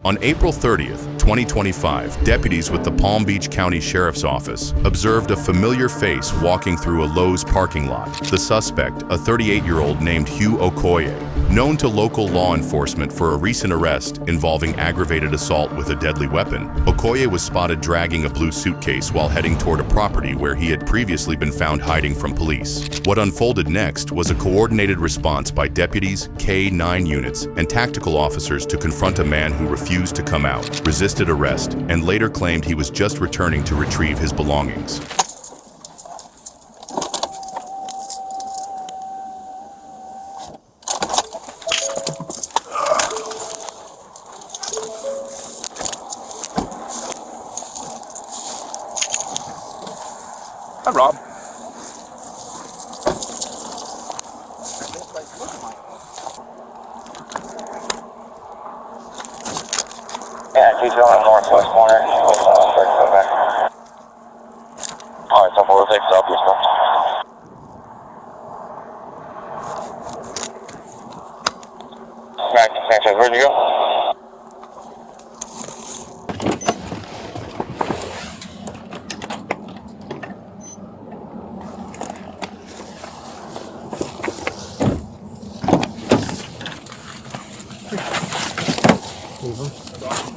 On April 30th, 2025, deputies with the Palm Beach County Sheriff's Office observed a familiar face walking through a Lowe's parking lot. The suspect, a 38-year-old named Hugh Okoye, known to local law enforcement for a recent arrest involving aggravated assault with a deadly weapon. Okoye was spotted dragging a blue suitcase while heading toward a property where he had previously been found hiding from police. What unfolded next was a coordinated response by deputies, K-9 units, and tactical officers to confront a man who refused to come out, resisted arrest, and later claimed he was just returning to retrieve his belongings. Hi, Rob. Yeah, she's going northwest corner. Alright, so we'll take southeast one. Right, Sanchez, where'd you go?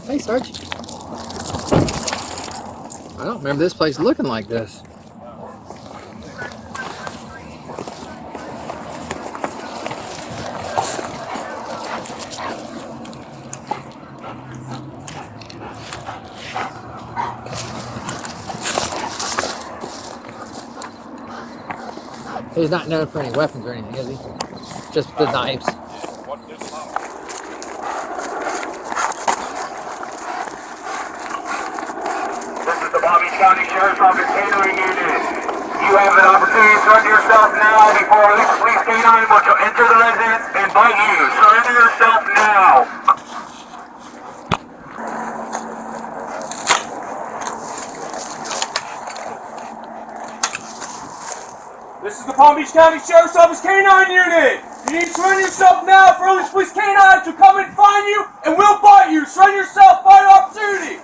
Hey, Sarge. I don't remember this place looking like this. He's not known for any weapons or anything, is he? Just the knives. County Sheriff's Office catering unit. You have an opportunity to surrender yourself now before police canine will enter the residence and bite you. Surrender yourself now. This is the Palm Beach County Sheriff's Office K-9 unit. You need to surrender yourself now for Early Police K-9 to come and find you and will bite you. Surrender yourself by opportunity.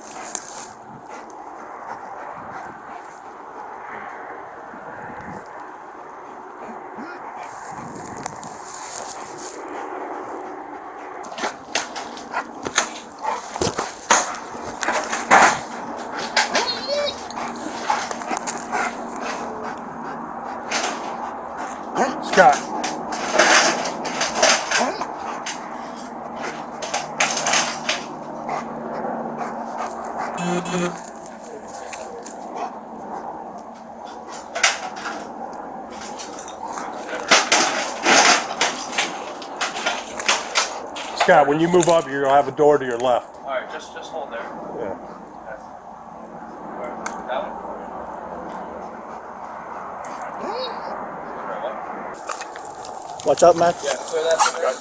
Scott. Scott, when you move up, you're going to have a door to your left. All right, just hold there. Yeah. That one? Watch out, Matt. Yeah, clear that from there.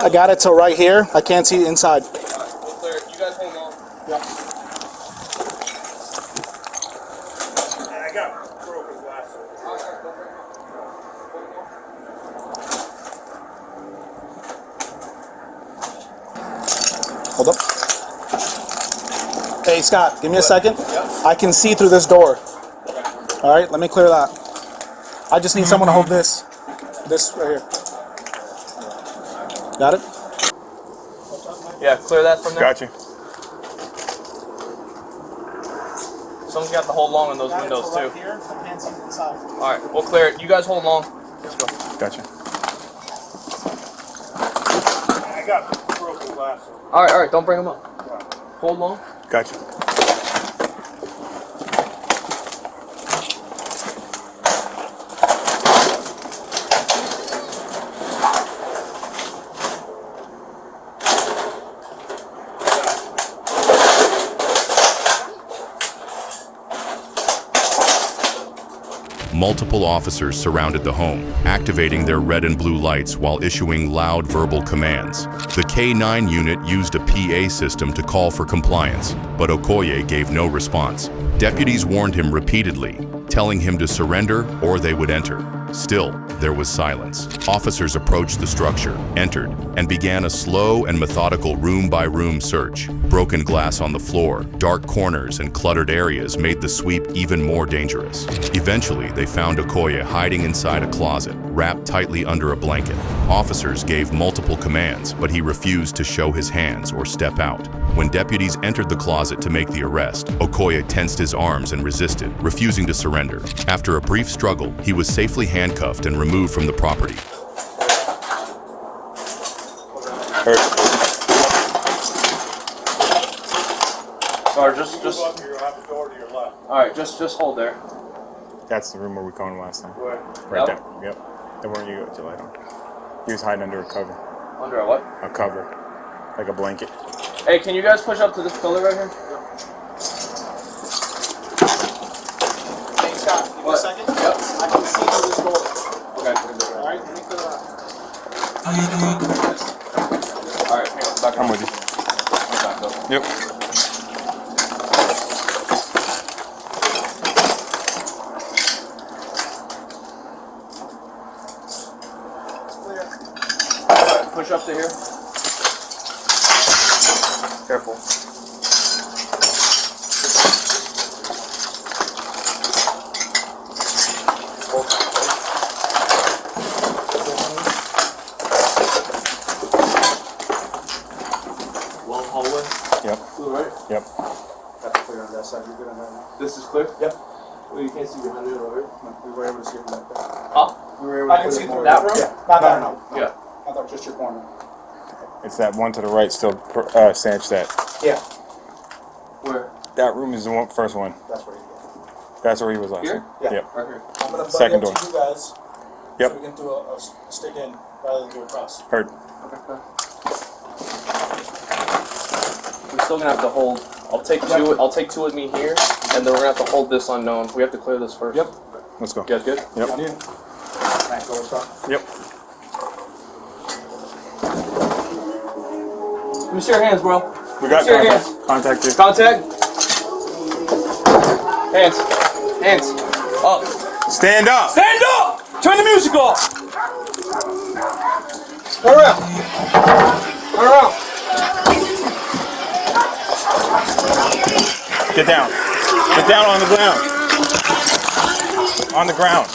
I got it till right here. I can't see the inside. All right, we'll clear it. You guys hold on. Yep. I got broken glass. Hold up. Hey, Scott, give me a second. Yep. I can see through this door. All right, let me clear that. I just need someone to hold this. This right here. Got it? Yeah, clear that from there. Got you. Someone's got to hold long on those windows too. Here. I can't see the inside. All right, we'll clear it. You guys hold long. Let's go. Got you. I got broken glass. All right. Don't bring them up. Hold long. Got you. Multiple officers surrounded the home, activating their red and blue lights while issuing loud verbal commands. The K-9 unit used a PA system to call for compliance, but Okoye gave no response. Deputies warned him repeatedly, telling him to surrender or they would enter. Still, there was silence. Officers approached the structure, entered, and began a slow and methodical room-by-room search. Broken glass on the floor, dark corners, and cluttered areas made the sweep even more dangerous. Eventually, they found Okoye hiding inside a closet, wrapped tightly under a blanket. Officers gave multiple commands, but he refused to show his hands or step out. When deputies entered the closet to make the arrest, Okoye tensed his arms and resisted, refusing to surrender. After a brief struggle, he was safely handcuffed and removed from the property. Sorry, just. Move up, you'll have a door to your left. All right, just hold there. That's the room where we came last time. Where? Right Yep. there. Yep. The one you got your light on. He was hiding under a cover. Under a what? A cover. Like a blanket. Hey, can you guys push up to this pillar right here? Hey, Scott, give me a What? second. Yep. I can see through this door. Okay. Alright, let me clear that. All right, hang on. Back I'm up. with you. Back up. Yep. Push up to here. Careful. Long hallway. Yep. Blue, right? Yep. That's clear on that side. You're good on that now. This is clear? Yep. Well, you can't see behind it over here. We were able to see from that there. Huh? We were able I to can put see it through that that room? Yeah, not that, no. Yeah. I thought just your corner. It's that one to the right still cinched that. Yeah, Where? That room is the first one. that's where you go. That's where he was last Here? time. Yeah. Yep. Right here. I'm gonna buddy Second up door. to you guys. Yep. So we can do a stick in rather than do a cross. Heard. We're still gonna have to hold. I'll take two with me here, and then we're gonna have to hold this unknown. We have to clear this first. Yep. Let's go. You guys good? Yep. On you. Thanks, go start. Yep. Let me see your hands, bro. We got Share contact. hands. Contact you. Contact. Hands. Hands. Up. Stand up. Stand up! Turn the music off! Turn around. Turn around. Get down. Get down on the ground. On the ground.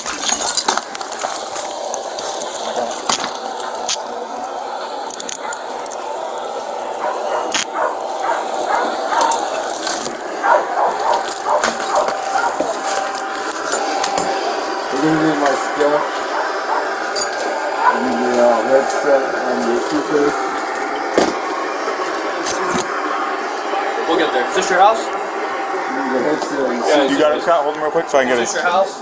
We're going to need my stuff. I need the headset and the suitcase. We'll get there. Is this your house? I need the headset and the Yeah, You got it, Scott? Hold him real quick so I can get Is this it. your house?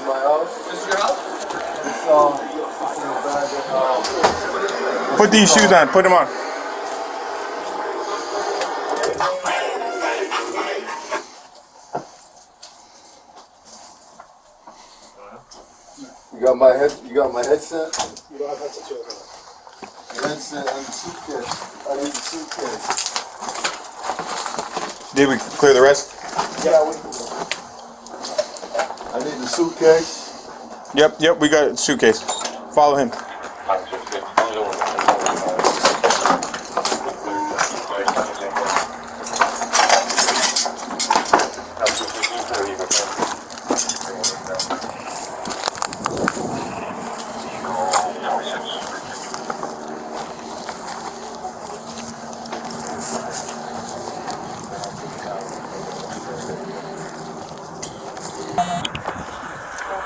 my house. Is this your house? It's in the bag of Put these shoes on. Put them on. You got my headset? You don't have headsets here. The headset and the suitcase. I need the suitcase. Did we clear the rest? Yeah, we can go. I need the suitcase. Yep, we got a suitcase. Follow him.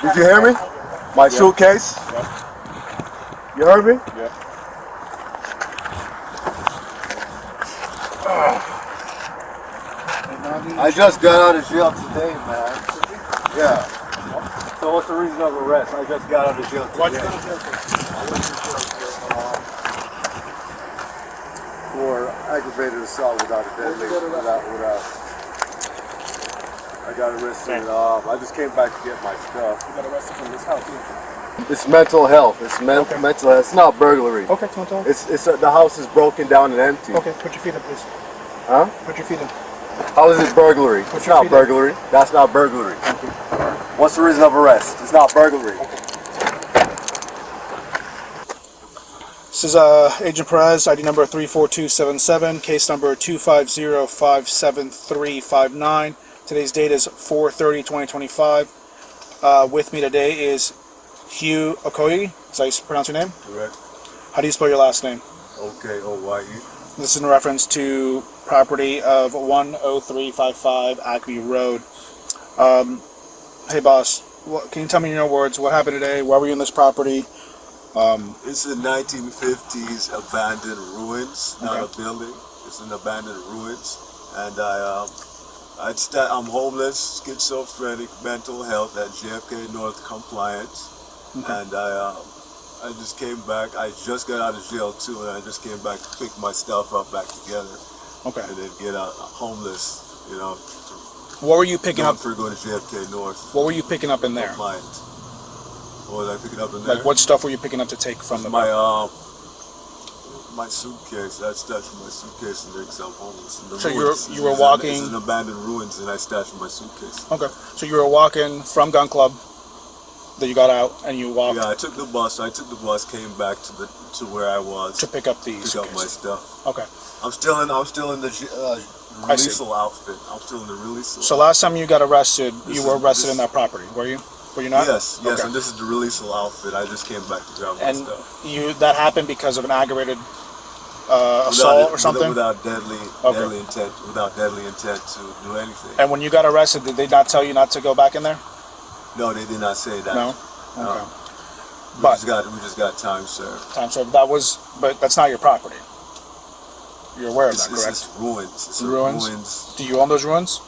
Did you hear me? My suitcase? You heard me? Yeah. I just got out of jail today, man. Yeah. So what's the reason of arrest? I just got out of jail today. Why'd you go to jail for? For aggravated assault without a deadly, without. I got arrested. I just came back to get my stuff. You got arrested from this house. It's mental health. It's mental health. It's not burglary. Okay, it's not all. It's the house is broken down and empty. Okay, put your feet up, please. Huh? Put your feet up. How is it burglary? It's not burglary. That's not burglary. What's the reason of arrest? It's not burglary. This is Agent Perez, ID number 34277, case number 250-57359. Today's date is 4/30/2025. With me today is Hugh Okoye. Is that how you pronounce your name? Correct. How do you spell your last name? Okoye. This is in reference to property of 10355 Acme Road. Hey boss, can you tell me in your words what happened today? Why were you in this property? It's a 1950s abandoned ruins, not a building. It's an abandoned ruins, and I'm homeless, schizophrenic, mental health at JFK North Compliance, and I just came back. I just got out of jail too, and I just came back to pick my stuff up back together. Okay. And then get out homeless, you know. What were you picking up? For going to JFK North. What were you picking up in there? Compliance. What was I picking up in there? Like what stuff were you picking up to take from the my suitcase. I stashed my suitcase in there because I'm homeless. In the So ruins. you were walking. It's an abandoned ruins, and I stashed my suitcase. Okay. So you were walking from Gun Club. That you got out and you walked. Yeah, I took the bus. Came back to where I was to pick up the pick up my stuff. Okay. I'm still in the releasal outfit. I'm still in the releasal. So last time you got arrested, you were arrested in that property. Were you? Were you not? Yes. Okay. And this is the releasal outfit. I just came back to grab my stuff. And that happened because of an aggravated assault or something? Without deadly intent. Without deadly intent to do anything. And when you got arrested, did they not tell you not to go back in there? No, they did not say that. No. Okay. We just got time served. Time served. But that's not your property. You're aware of that, correct? It's ruins. It's ruins. Do you own those ruins?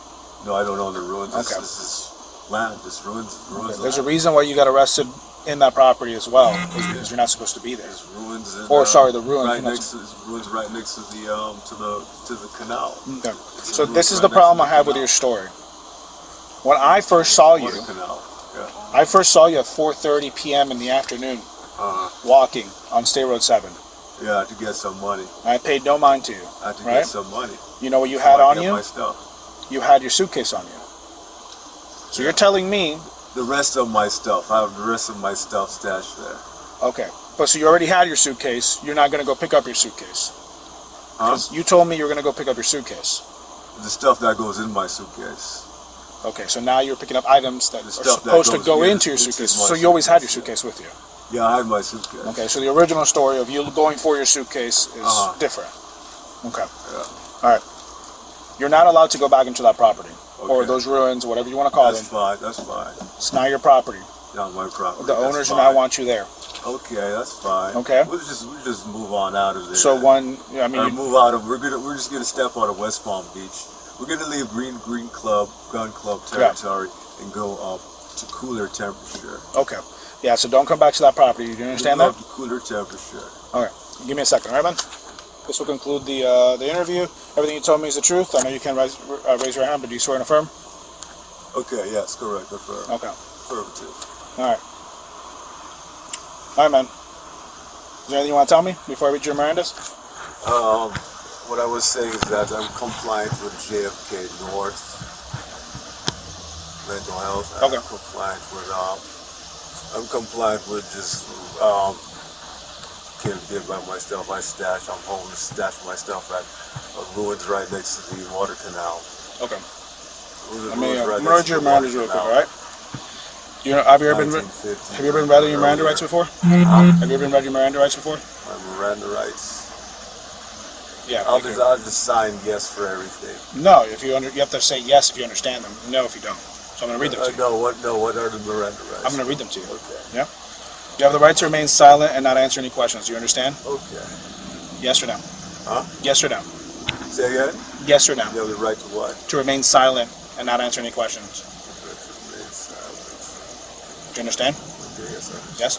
No, I don't own the ruins. Okay. This is land. This ruins. Okay. There's a reason why you got arrested in that property as well, because you're not supposed to be there. There's ruins. The ruins. Right next to ruins, right next to the canal. Okay. So this is the problem I have with your story. When I first saw you, I first saw you at 4:30 p.m. in the afternoon, walking on State Road 7. Yeah, to get some money. I paid no mind to you. I had to get some money. You know what you had on you? My stuff. You had your suitcase on you. So you're telling me the rest of my stuff. I have the rest of my stuff stashed there. Okay, but so you already had your suitcase. You're not going to go pick up your suitcase. Because you told me you were going to go pick up your suitcase. The stuff that goes in my suitcase. Okay, so now you're picking up items that are supposed to go into your suitcase. So you always had your suitcase with you? Yeah, I had my suitcase. Okay, so the original story of you going for your suitcase is different. Okay. Yeah. All right. You're not allowed to go back into that property. Okay. Or those ruins, whatever you want to call them. That's fine. It's not your property. Not my property. The owners do not want you there. Okay, that's fine. Okay. We'll just move on out of there. So we're just gonna step out of West Palm Beach. We're gonna leave Gun Club territory and go up to cooler temperature. Okay. Yeah. So don't come back to that property. Do you understand that? Cooler temperature. Okay. Give me a second, all right, man? This will conclude the interview. Everything you told me is the truth. I know you can't raise your hand, but do you swear and affirm? Okay. Yes. Correct. Affirm. Okay. Affirmative. All right. All right, man. Is there anything you want to tell me before I read your Mirandas? What I was saying is that I'm compliant with JFK North mental health. Okay. I'm compliant with just can't get by my stuff. I'm homeless. Stash my stuff at ruins right next to the water canal. Okay. I'm gonna read your Mirandas real quick, all right? Have you ever been read your Miranda rights before? Have you ever been read your Miranda rights before? My Miranda rights. Yeah. I'll just sign yes for everything. No, you have to say yes if you understand them. No, if you don't. So I'm gonna read them to you. What are the Miranda rights? I'm gonna read them to you. Okay. Yeah. You have the right to remain silent and not answer any questions. Do you understand? Okay. Yes or no? Huh? Yes or no? Say again? Yes or no? You have the right to what? To remain silent and not answer any questions. Do you understand? Okay, yes, sir. Yes?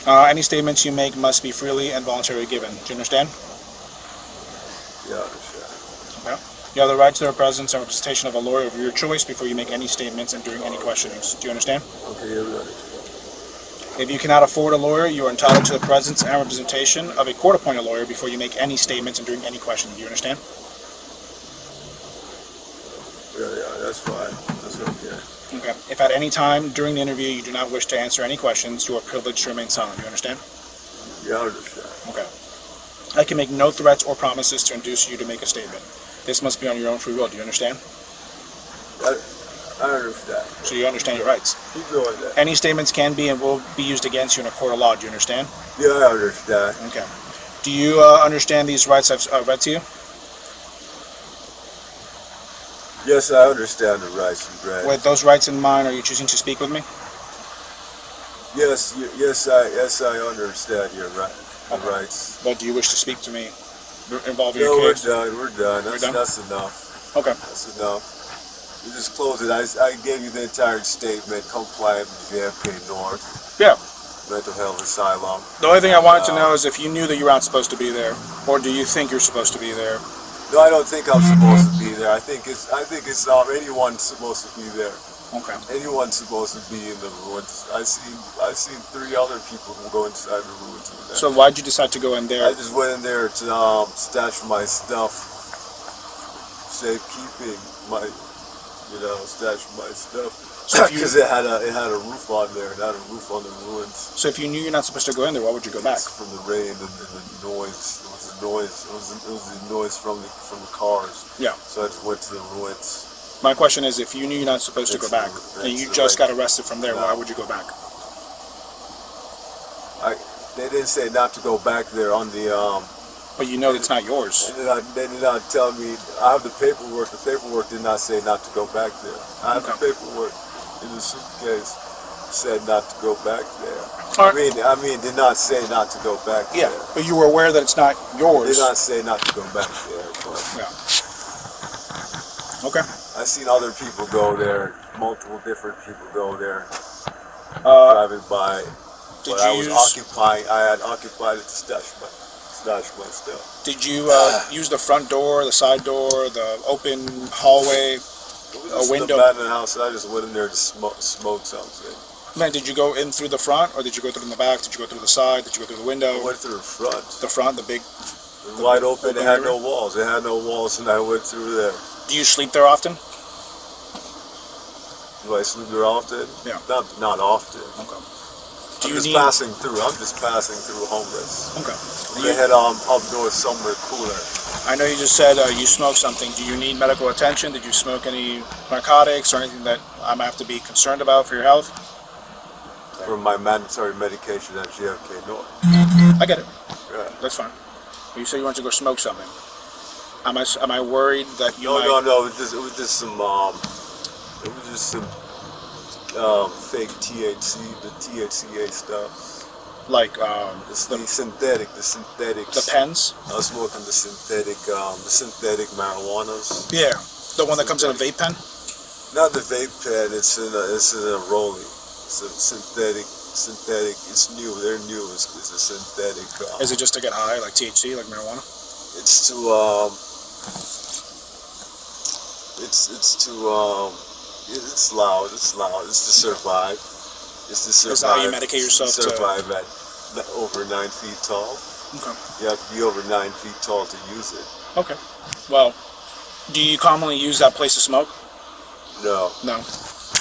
Any statements you make must be freely and voluntarily given. Do you understand? Yeah, I understand. Okay. You have the right to the presence and representation of a lawyer of your choice before you make any statements and during any questionings. Do you understand? Okay, yeah, we understand. If you cannot afford a lawyer, you are entitled to the presence and representation of a court-appointed lawyer before you make any statements and during any questioning. Do you understand? That's fine. That's okay. Okay. If at any time during the interview you do not wish to answer any questions, you are privileged to remain silent. You understand? Yeah, I understand. Okay. I can make no threats or promises to induce you to make a statement. This must be on your own free will. Do you understand? I understand. So you understand your rights. Keep doing that. Any statements can be and will be used against you in a court of law. Do you understand? Yeah, I understand. Okay. Do you understand these rights I've read to you? Yes, I understand the rights you read. With those rights in mind, are you choosing to speak with me? Yes, I understand your rights. But do you wish to speak to me involving No, your case? we're done. We're done? That's enough. Okay. That's enough. You just close it. I gave you the entire statement. Compliant with JFK North. Yeah. Mental health asylum. The only thing I wanted to know is if you knew that you were not supposed to be there, or do you think you're supposed to be there? No, I don't think I'm supposed to be there. I think it's anyone's supposed to be there. Okay. Anyone's supposed to be in the ruins. I've seen 3 other people who go inside the ruins. So why'd you decide to go in there? I just went in there to stash my stuff. Safekeeping stash my stuff. Because it had a roof on there. It had a roof on the ruins. So if you knew you're not supposed to go in there, why would you go back? From the rain and the noise. It was the noise. It was the noise from the cars. Yeah. So I just went to the ruins. My question is, if you knew you're not supposed to go back, and you just got arrested from there, why would you go back? They didn't say not to go back there on the. But you know it's not yours. They did not tell me. I have the paperwork. The paperwork did not say not to go back there. I have the paperwork in the suitcase. Said not to go back there. Right. I mean, did not say not to go back there. Yeah, but you were aware that it's not yours. Did not say not to go back there. But yeah. Okay. I've seen other people go there. Multiple different people go there. Driving by. But I had occupied it to stash my stuff. Did you use the front door, the side door, the open hallway, a window? It was abandoned house. I just went in there to smoke something. Man, did you go in through the front, or did you go through the back? Did you go through the side? Did you go through the window? I went through the front. The front, the big. It was wide open. It had no walls. It had no walls, and I went through there. Do you sleep there often? Do I sleep there often? Yeah. Not often. Okay. I'm just passing through homeless. Okay. I'm gonna head up north somewhere cooler. I know you just said you smoked something. Do you need medical attention? Did you smoke any narcotics or anything that I might have to be concerned about for your health? For my mandatory medication at JFK North. I get it. Yeah. That's fine. But you said you wanted to go smoke something. Am I worried that you might... No. It was just some fake THC, the THCA stuff. Like the synthetic. The pens? I was smoking the synthetic marijuanas. Yeah, the one that comes in a vape pen. Not the vape pen. It's in a rolling. It's a synthetic. It's new. They're new. It's a synthetic. Is it just to get high, like THC, like marijuana? It's to It's loud. It's to survive. It's to survive. Is that how you medicate yourself to survive at over 9 feet tall? Okay. You have to be over 9 feet tall to use it. Okay. Well, do you commonly use that place to smoke? No. No.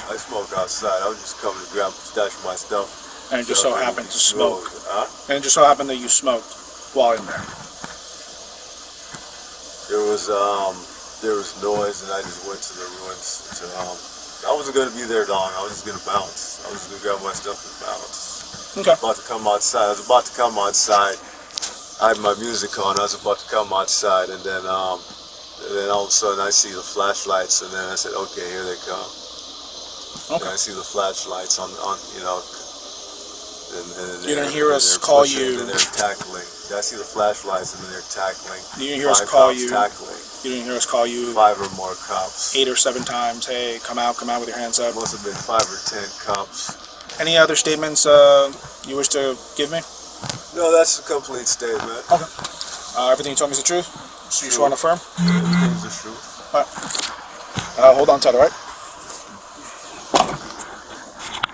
I smoke outside. I was just coming to grab stash my stuff. And it just so happened to smoke. Huh? And it just so happened that you smoked while in there. There was noise, and I just went to the ruins. I wasn't going to be there long. I was just going to bounce. I was just going to grab my stuff and bounce. Okay. I was about to come outside. I had my music on. I was about to come outside, and then all of a sudden I see the flashlights, and then I said, okay, here they come. Okay. And I see the flashlights on And you didn't hear us call you. And they're tackling. I see the flashlights, and then they're tackling. You didn't hear us call you. Tackling. You didn't hear us call you 5 or more cops. 8 or 7 times. Hey, come out with your hands up. It must have been 5 or 10 cops. Any other statements you wish to give me? No, that's a complete statement. Okay. Everything you told me is the truth? So you sworn to affirm? Everything's the truth. All right. Hold on tight, all right?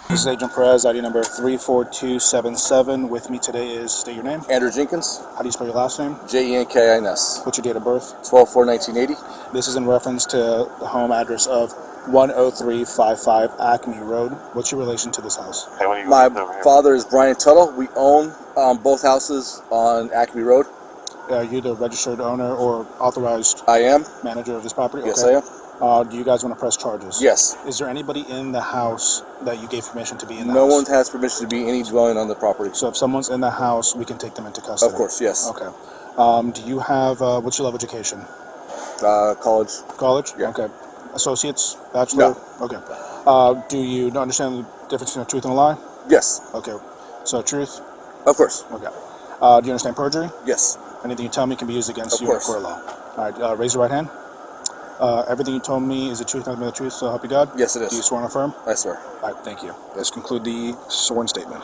This is Agent Perez, ID number 34277. With me today is, state your name. Andrew Jenkins. How do you spell your last name? Jenkins. What's your date of birth? 12/4/1980. This is in reference to the home address of 10355 Acme Road. What's your relation to this house? My father is Brian Tuttle. We own both houses on Acme Road. Are you the registered owner or authorized I am. manager of this property? Yes, Okay. I am. Do you guys want to press charges? Yes. Is there anybody in the house that you gave permission to be in the No house? one has permission to be any dwelling on the property. So if someone's in the house, we can take them into custody? Of course, yes. Okay. Do you have, what's your level of education? College. College? Yeah. Okay. Associates? Bachelor? No. Okay. Do you understand the difference between a truth and a lie? Yes. Okay. So truth? Of course. Okay. Do you understand perjury? Yes. Anything you tell me can be used against Of you course. in court of law. All right. Raise your right hand. Everything you told me is the truth, nothing but the truth, so help you God? Yes, it is. Do you swear and affirm? I swear. All right. Thank you. Let's conclude the sworn statement.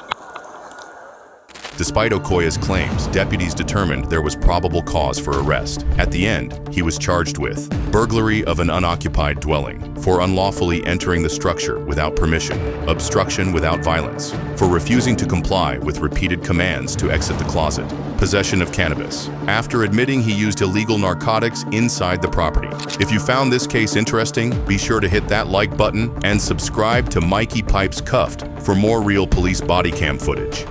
Despite Okoye's claims, deputies determined there was probable cause for arrest. At the end, he was charged with burglary of an unoccupied dwelling, for unlawfully entering the structure without permission, obstruction without violence, for refusing to comply with repeated commands to exit the closet, possession of cannabis, after admitting he used illegal narcotics inside the property. If you found this case interesting, be sure to hit that like button and subscribe to Mikey Pipes Cuffed for more real police body cam footage.